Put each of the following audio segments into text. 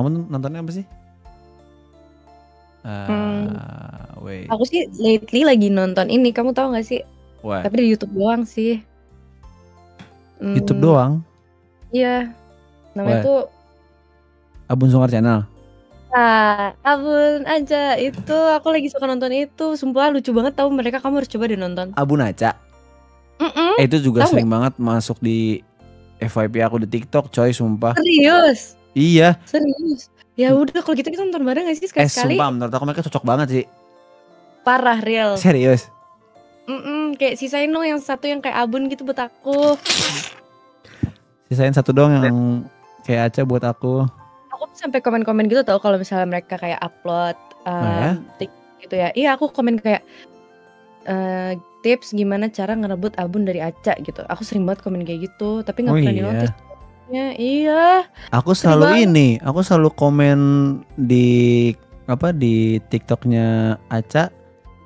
Kamu nontonnya apa sih? Wait. Aku sih lately lagi nonton ini, kamu tahu gak sih? What? Tapi di YouTube doang sih. YouTube doang? Iya. Namanya What? tuh Abun Sungkar Channel. Abun aja itu, aku lagi suka nonton itu. Sumpah lucu banget tau mereka, kamu harus coba deh nonton. Abun Aca. Itu juga sering banget masuk di FYP aku di TikTok, coy, sumpah. Serius? Iya. Serius? Ya udah kalau gitu kita nonton bareng gak sih sekali-sekali? Sumpah menurut aku mereka cocok banget sih. Parah, real. Serius? Kayak sisain dong yang satu yang kayak Abun gitu buat aku. Sisain satu dong yang kayak Aca buat aku. Aku sampai komen-komen gitu tau kalau misalnya mereka kayak upload gitu ya. Iya, aku komen kayak tips gimana cara ngerebut Abun dari Aca gitu. Aku sering banget komen kayak gitu, tapi nggak pernah di-notice. Iya. Aku selalu komen di TikToknya Aca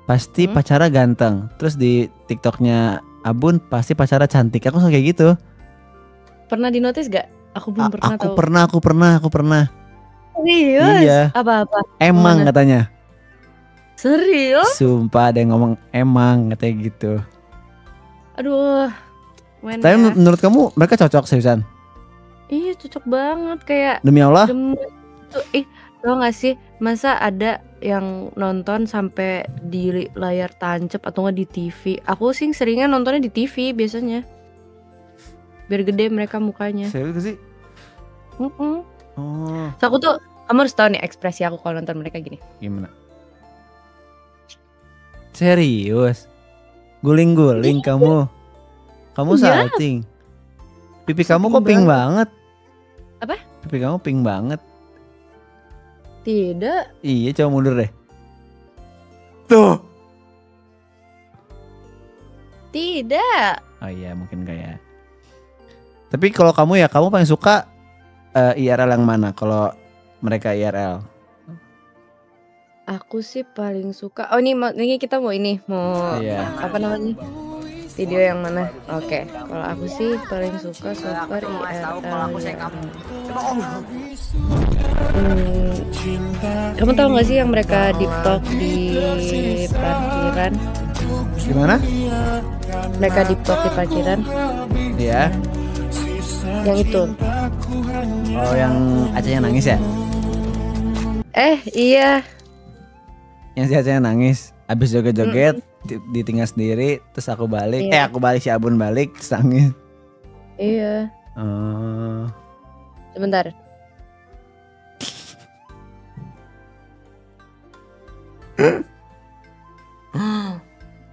pasti pacara ganteng. Terus di TikToknya Abun pasti pacara cantik. Aku selalu kayak gitu. Pernah di-notice gak? Aku belum pernah tahu. Aku pernah. Serius? Iya. Apa-apa? Emang katanya. Serius? Sumpah ada yang ngomong emang katanya gitu. Aduh. Tapi menurut kamu mereka cocok seriusan? Iya cocok banget kayak. Demi Allah? Tau gak sih masa ada yang nonton sampai di layar tancap atau nggak di TV? Aku sih seringnya nontonnya di TV biasanya. Biar gede mereka mukanya. Serius sih? So aku tuh, kamu harus tahu nih ekspresi aku kalau nonton mereka gini. Gimana? Serius? Guling-guling kamu? Kamu salting? Pipi kamu kok pink banget? Apa? Pipi kamu pink banget. Tidak. Iya, coba mundur deh. Tuh. Tidak. Oh iya, mungkin kayak. Tapi kalau kamu paling suka IRL yang mana? Kalau mereka IRL? Aku sih paling suka. Oh ini kita mau apa namanya? Video yang mana? Oke. Kalau aku sih paling suka so far IRL. Kamu tahu nggak sih yang mereka deep talk di parkiran? Gimana? Mereka deep talk di parkiran. Iya. Yang itu. Oh, yang Acanya nangis ya? Iya. Yang si Acanya nangis, abis joget-joget ditinggal sendiri, terus aku balik. Aku balik, si Abun balik, terus nangis. Iya. Sebentar.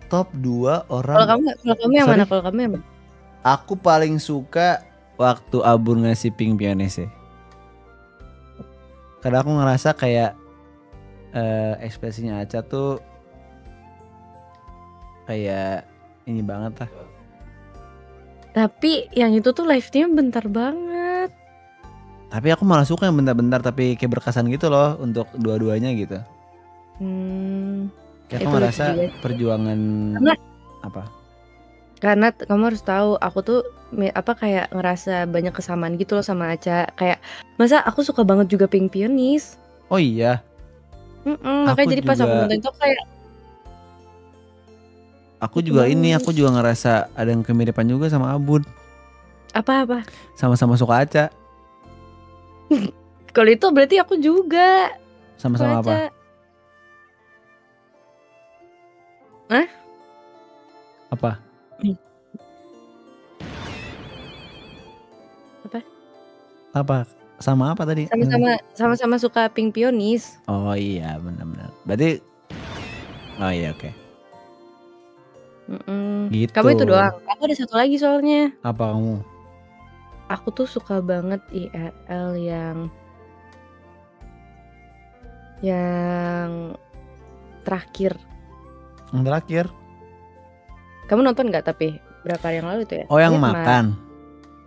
Top 2 orang. Kalau kamu yang mana? Kalau kamu yang mana? Aku paling suka waktu Abun ngasih pink piones. Karena aku ngerasa kayak ekspresinya Aca tuh kayak ini banget lah. Tapi yang itu tuh live-nya bentar banget. Tapi aku malah suka yang bentar-bentar tapi kayak berkesan gitu loh untuk dua-duanya gitu. Kayak aku ngerasa perjuangan apa? Karena kamu harus tahu aku tuh kayak ngerasa banyak kesamaan gitu loh sama Aca. Kayak masa aku suka banget juga Pink Peonies. Oh iya. Makanya jadi pas aku nonton itu kayak aku juga ngerasa ada yang kemiripan juga sama Abun. Apa? Sama-sama suka Aca. Kalau itu berarti aku juga. Sama-sama apa? Hah? Apa? Apa? Sama apa tadi? Sama-sama suka Pink Peonies. Oh iya, benar-benar. Berarti oh iya, oke. Gitu. Kamu itu doang. Aku ada satu lagi soalnya. Apa kamu? Aku tuh suka banget IRL yang terakhir. Yang terakhir? Kamu nonton nggak tapi berapa hari yang lalu itu ya? Oh yang makan.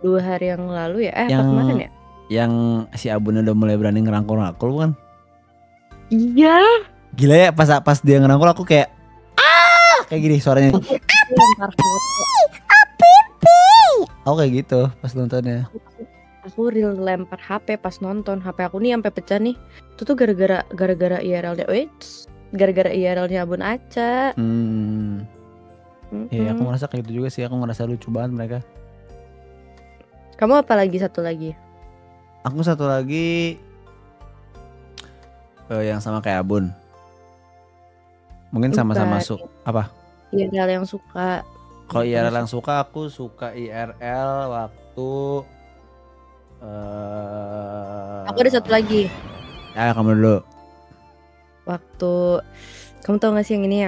2 hari yang lalu ya? Apa kemarin ya? Yang si Abun udah mulai berani ngerangkul-rangkul kan? Iya. Gila ya pas dia ngerangkul aku kayak kayak gini suaranya. Apipi. Aku kayak gitu pas nontonnya. aku real lempar HP pas nonton. HP aku nih sampai pecah nih. Itu tuh gara-gara IRL-nya. Gara-gara IRL-nya Abun Aca. Iya, aku ngerasa kayak gitu juga sih. Aku ngerasa lucu banget mereka. Kamu apa lagi satu lagi? Aku satu lagi yang sama kayak Abun. Mungkin sama-sama apa? IRL yang suka. Kalau IRL yang suka, aku suka IRL waktu aku ada satu lagi. Ya, kamu dulu. Waktu kamu tau gak sih yang ini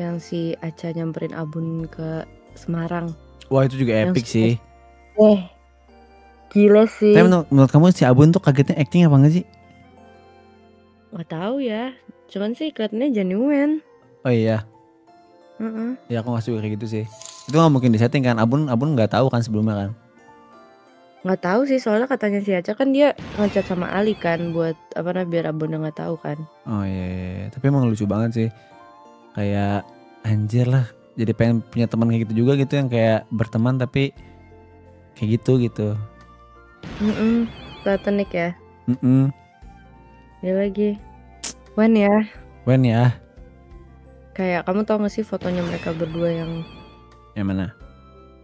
yang si Aca nyamperin Abun ke Semarang. Wah, itu juga epic sih. Gila sih. Tapi menurut kamu si Abun tuh kagetnya acting apa enggak sih? Gak tahu ya. Cuman sih kelihatannya genuine. Oh iya. Ya aku nggak suka kayak gitu sih. Itu nggak mungkin disetting kan? Abun nggak tahu kan sebelumnya kan? Nggak tahu sih, soalnya katanya si Aca kan dia ngechat sama Ali kan buat biar Abun nggak tahu kan. Oh iya. Tapi emang lucu banget sih. Kayak anjir lah. Jadi pengen punya teman kayak gitu juga gitu, yang kayak berteman tapi kayak gitu. Platonik ya. Dia lagi. Wen ya. Kayak kamu tau gak sih fotonya mereka berdua yang mana?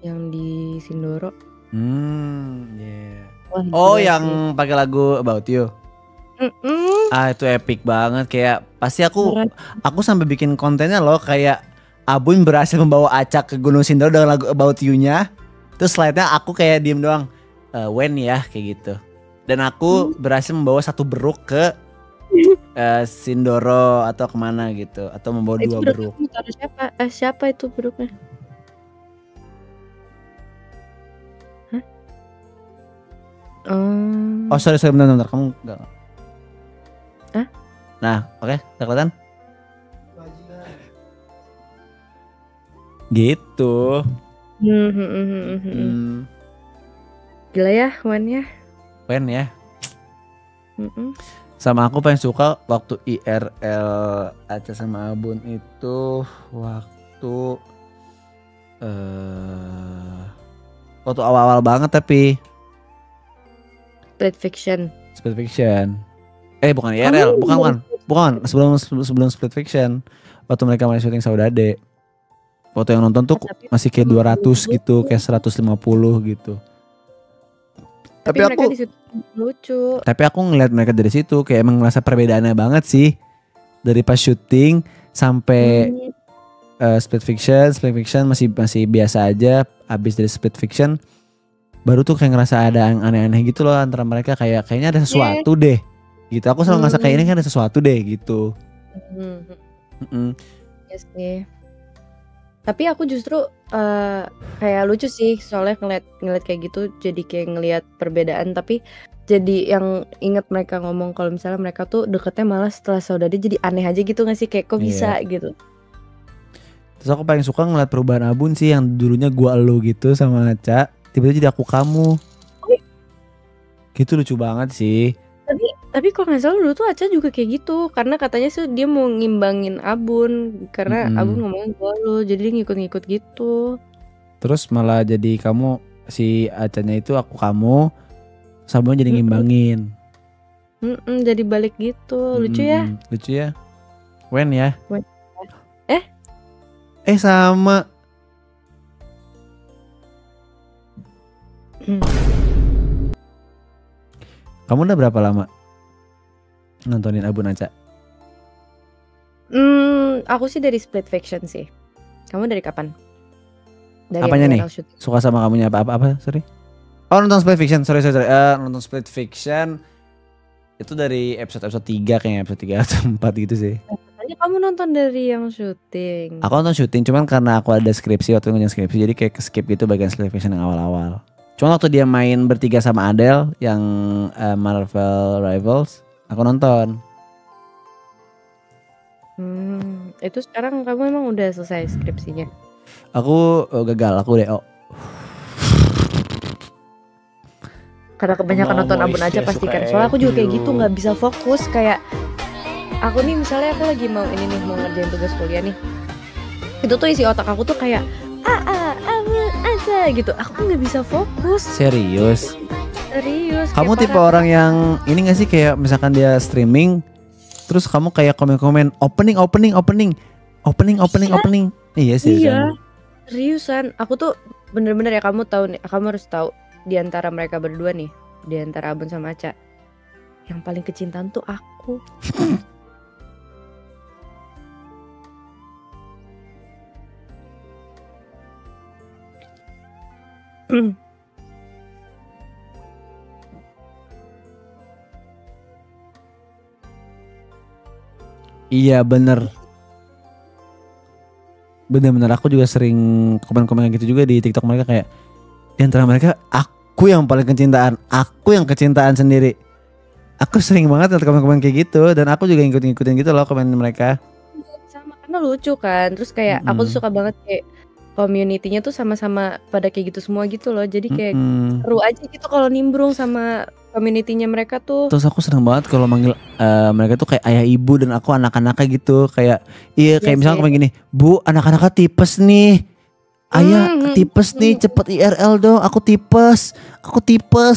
Yang di Sindoro. Yeah. Oh, yang pakai lagu About You. Itu epic banget. Kayak pasti aku sampai bikin kontennya loh, kayak Abun berhasil membawa Aca ke Gunung Sindoro dengan lagu About You-nya. Terus slide-nya aku kayak diem doang. When ya kayak gitu. Dan aku berhasil membawa satu beruk ke Sindoro atau kemana gitu, atau membawa dua beruk. Siapa itu beruknya? Hah? Oh sorry bentar, kamu enggak. Hah? Nah oke, udah kelihatan? Gitu. Gila ya Wen ya. Sama aku paling suka waktu IRL Aca sama Abun itu waktu awal-awal banget tapi Split Fiction. Bukan IRL, bukan sebelum Split Fiction. Waktu mereka masih syuting Saudade. Waktu yang nonton tuh masih kayak 200 gitu, kayak 150 gitu. Tapi aku lucu. Tapi aku ngeliat mereka dari situ kayak emang ngerasa perbedaannya banget sih. Dari pas syuting sampai Split Fiction masih biasa aja. Abis dari Split Fiction baru tuh kayak ngerasa ada yang aneh-aneh gitu loh antara mereka, kayaknya ada sesuatu deh. Gitu. Aku selalu ngerasa kayak ini kan ada sesuatu deh gitu. Yes nih. Tapi aku justru kayak lucu sih, soalnya ngeliat kayak gitu jadi kayak ngeliat perbedaan, tapi jadi yang inget mereka ngomong kalau misalnya mereka tuh deketnya malah setelah Saudade jadi aneh aja gitu gak sih, kayak kok bisa gitu. Terus aku paling suka ngeliat perubahan Abun sih, yang dulunya gua elu gitu sama Aca, tiba-tiba jadi aku kamu. Gitu lucu banget sih. Tapi kalau nggak salah dulu tuh Aca juga kayak gitu, karena katanya sih dia mau ngimbangin Abun, karena Abun ngomongin gua lu, jadi dia ngikut-ngikut gitu. Terus malah jadi kamu, si Acanya itu aku kamu, Sabun jadi ngimbangin. Jadi balik gitu, lucu ya. Lucu ya. Wen ya. Sama. Kamu udah berapa lama nontonin Abun Aca? Aku sih dari Split Fiction sih. Kamu dari kapan? Dari apanya nih? Suka sama kamunya apa? Sorry. Oh, nonton Split Fiction. Sorry. Nonton Split Fiction itu dari episode 3 kayaknya, episode 3 atau 4 gitu sih. Katanya kamu nonton dari yang syuting. Aku nonton syuting, cuman karena aku ada skripsi waktu ngerjain skripsi, jadi kayak skip gitu bagian Split Fiction yang awal-awal. Cuma waktu dia main bertiga sama Adele yang Marvel Rivals, aku nonton. Itu sekarang kamu emang udah selesai skripsinya? Aku gagal, aku DO. Karena kebanyakan nonton Abun Aca pasti kan. Soalnya aku juga kayak gitu, nggak bisa fokus. Kayak aku nih misalnya aku lagi mau ngerjain tugas kuliah nih. Itu tuh isi otak aku tuh kayak Abun Aca aja gitu. Aku nggak bisa fokus. Serius. Kamu kayak tipe parah. orang yang ini gak sih, kayak misalkan dia streaming terus kamu kayak komen-komen opening. Iya Iya, seriusan. seriusan. Aku tuh bener-bener ya, kamu tahu nih, kamu harus tahu di antara mereka berdua nih, di antara Abun sama Aca, yang paling kecintaan tuh aku. Iya bener aku juga sering komen-komen gitu juga di TikTok mereka, kayak di antara mereka aku yang paling kecintaan, aku yang kecintaan sendiri. Aku sering banget liat komen-komen kayak gitu dan aku juga ngikutin gitu loh komen mereka. Sama, karena lucu kan. Terus kayak aku tuh suka banget kayak community-nya tuh sama-sama pada kayak gitu semua gitu loh. Jadi kayak seru aja gitu kalau nimbrung sama community-nya mereka tuh. Terus aku seneng banget kalau manggil mereka tuh kayak ayah ibu dan aku anak-anaknya gitu, kayak iya kayak misalnya aku gini, Bu anak-anaknya tipes nih, ayah tipes nih, cepet IRL dong, aku tipes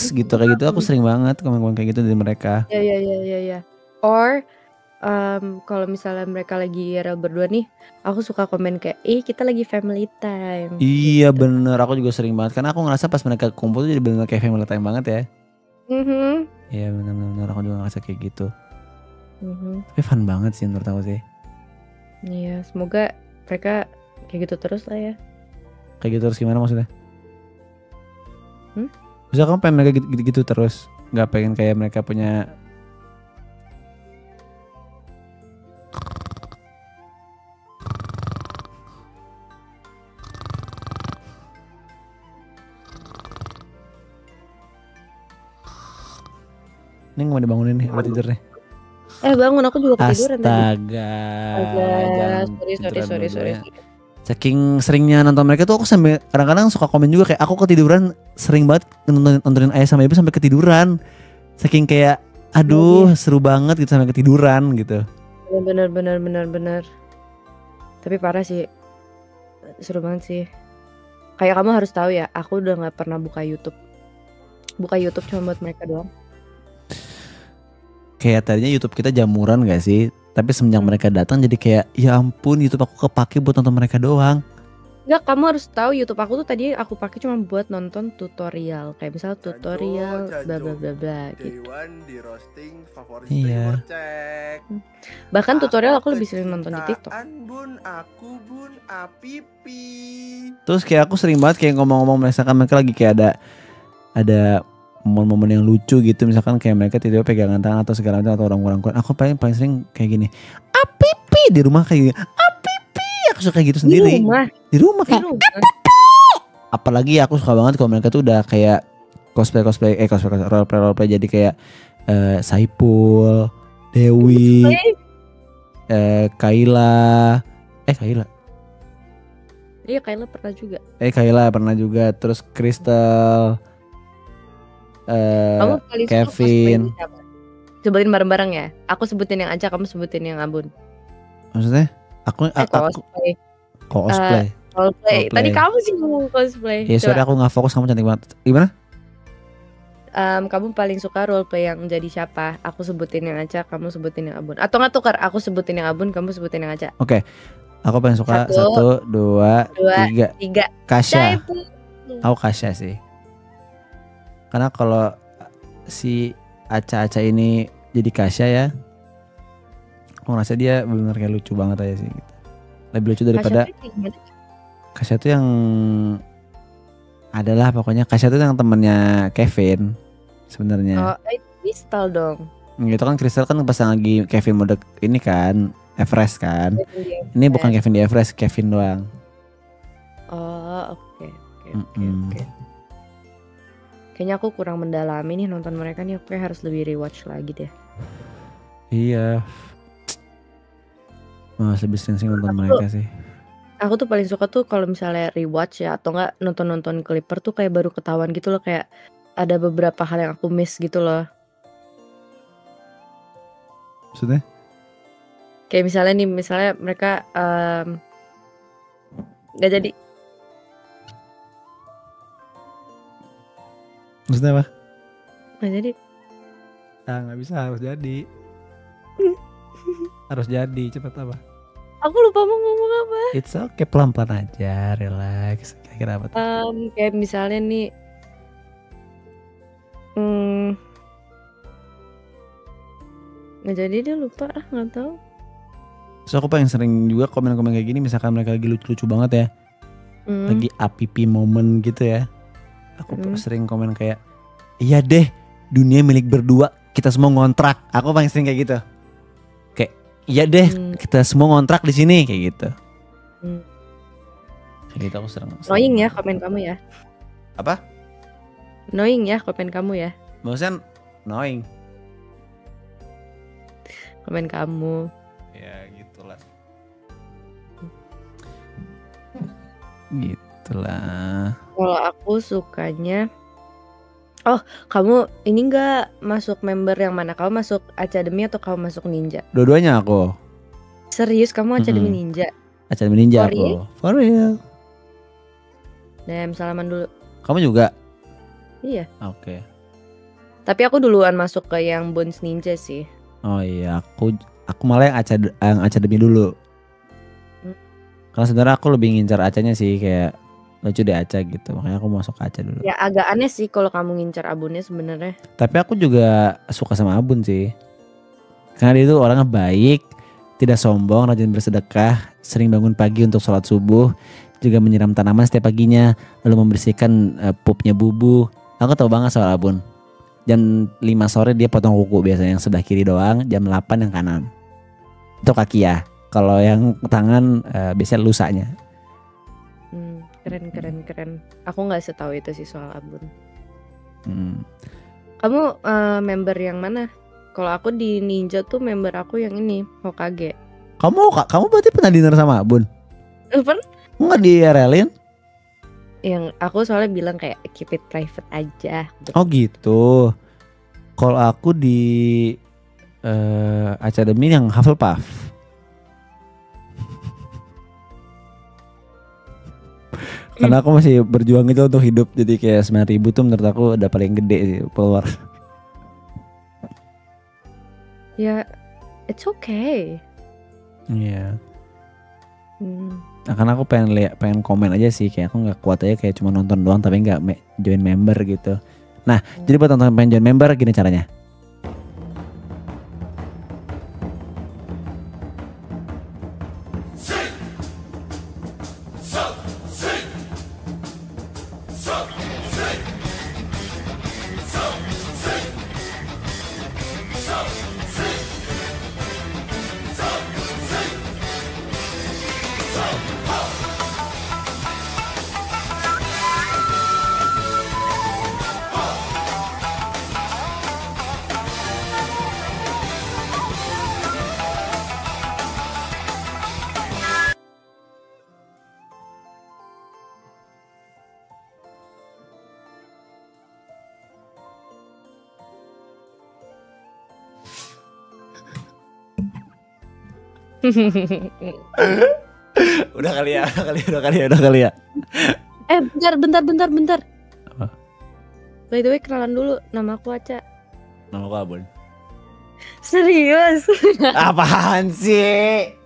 gitu, kayak gitu. Aku sering banget komen-komen kayak gitu dari mereka. Ya. Or kalau misalnya mereka lagi IRL berdua nih, aku suka komen kayak kita lagi family time. Iya gitu. bener, aku juga sering banget karena aku ngerasa pas mereka kumpul tuh jadi bener kayak family time banget ya. Iya bener, aku juga ngerasa kayak gitu. Tapi fun banget sih menurut aku sih. Iya, semoga mereka kayak gitu terus lah ya. Kayak gitu terus gimana maksudnya? Bisa kamu pengen mereka gitu terus, nggak pengen kayak mereka punya. Ini mau dibangunin nih, apa tidur nih? Bangun, aku juga ketiduran tadi. Astaga, Sorry. Saking seringnya nonton mereka tuh aku sampai kadang-kadang suka komen juga kayak aku ketiduran, sering banget nontonin ayah sama ibu sampai ketiduran. Saking kayak aduh seru banget gitu sampai ketiduran gitu. Bener. Tapi parah sih, seru banget sih. Kayak kamu harus tahu ya, aku udah nggak pernah buka YouTube. Buka YouTube cuma buat mereka doang. Kayak tadinya YouTube kita jamuran gak sih? Tapi semenjak mereka datang jadi kayak ya ampun, YouTube aku kepake buat nonton mereka doang. Enggak, kamu harus tahu YouTube aku tuh tadi aku pakai cuma buat nonton tutorial, kayak misal tutorial bla bla bla bla gitu. Iya. Bahkan tutorial aku lebih sering nonton di TikTok. Terus kayak aku sering banget kayak ngomong-ngomong, misalkan mereka lagi kayak ada momen-momen yang lucu gitu, misalkan kayak mereka tiba-tiba pegangan tangan atau segala macam atau orang-orang, aku paling sering kayak gini, apipi di rumah kayak gini, apipi, aku suka gitu sendiri di rumah kayak apipi. Apalagi aku suka banget kalau mereka tuh udah kayak cosplay role play jadi kayak Saipul, Dewi, Kaila. Iya, Kaila pernah juga. Kaila pernah juga, terus Crystal, Kevin. Sebutin bareng-bareng ya. Aku sebutin yang Aca, kamu sebutin yang Abun. Maksudnya? Aku cosplay. Roleplay. Tadi kamu sih ngomong cosplay. Ya sorry, aku nggak fokus, kamu cantik banget. Gimana? Kamu paling suka roleplay yang jadi siapa? Aku sebutin yang Aca, kamu sebutin yang Abun. Atau nggak tukar? Aku sebutin yang Abun, kamu sebutin yang Aca. Oke. Aku paling suka 1, 2, 3. Kasya. Aku Kasya sih. Karena kalau si Aca ini jadi Kasya ya, aku ngerasa dia benar kayak lucu banget aja sih gitu. Lebih lucu daripada Kasya tuh yang adalah pokoknya Kasya tuh yang temennya Kevin sebenarnya. Crystal dong. Gitu kan, Crystal kan pas lagi Kevin mode ini kan Everest kan. Ini bukan Kevin di Everest, Kevin doang. Oke. Kayaknya aku kurang mendalami nih nonton mereka nih, aku harus lebih rewatch lagi deh. Iya. Masih lebih sering nonton mereka sih. Aku tuh paling suka tuh kalau misalnya rewatch ya, atau enggak nonton Clipper tuh kayak baru ketahuan gitu loh, kayak ada beberapa hal yang aku miss gitu loh. Maksudnya? Kayak misalnya mereka nggak jadi. Maksudnya apa? Nggak jadi. Nggak bisa, harus jadi. Harus jadi, cepet apa? Aku lupa mau ngomong apa. It's okay, pelan-pelan aja, relax. Kira-kira apa tuh? Kayak misalnya nih, nggak jadi, dia lupa, nggak tahu. So aku paling sering juga komen-komen kayak gini, misalkan mereka lagi lucu-lucu banget ya, lagi APP moment gitu ya. Aku sering komen kayak, iya deh, dunia milik berdua, kita semua ngontrak. Aku paling sering kayak gitu. Kayak, iya deh, kita semua ngontrak di sini kayak gitu. Kayak gitu aku sering. Annoying ya komen kamu ya. Apa? Annoying ya komen kamu ya. Maksudnya annoying. Komen kamu. Ya gitulah. Gitulah. Kalau aku sukanya, kamu ini nggak masuk member yang mana? Kamu masuk Academy atau kamu masuk Ninja? Dua-duanya aku. Serius kamu Academy Ninja? Academy Ninja For aku. real? For real. Salaman dulu. Kamu juga? Iya. Oke. Tapi aku duluan masuk ke yang Bones Ninja sih. Oh iya, aku malah yang Academy dulu. Karena sebenarnya aku lebih ngincar Acanya sih, kayak lucu deh Aca gitu. Makanya aku masuk ke Aca dulu. Ya agak aneh sih kalau kamu ngincar Abunnya sebenarnya. Tapi aku juga suka sama Abun sih. Karena dia itu orangnya baik, tidak sombong, rajin bersedekah, sering bangun pagi untuk sholat subuh, juga menyiram tanaman setiap paginya, lalu membersihkan pupnya Bubu. Aku tahu banget soal Abun. Jam 5 sore dia potong kuku biasanya yang sebelah kiri doang, jam 8 yang kanan. Itu kaki ya. Kalau yang tangan biasanya lusanya. Keren. Aku nggak setahu itu sih soal Abun. Kamu member yang mana? Kalau aku di Ninja tuh member aku yang ini Hokage. Kamu berarti pernah dinner sama Abun? Pernah? Nggak di RL-in? Yang aku soalnya bilang kayak keep it private aja. Oh gitu. Kalau aku di Academy yang Hufflepuff. Karena aku masih berjuang itu untuk hidup. Jadi kayak 9.000 tuh menurut aku udah paling gede sih follower. Ya it's okay. Iya. Nah, karena aku pengen komen aja sih, kayak aku nggak kuat aja kayak cuma nonton doang tapi nggak join member gitu. Nah, jadi buat nonton pengen join member gini caranya. Udah kali ya. Bentar. Apa? By the way kenalan dulu, nama aku Aca. Nama aku Abun. Serius? Apaan sih?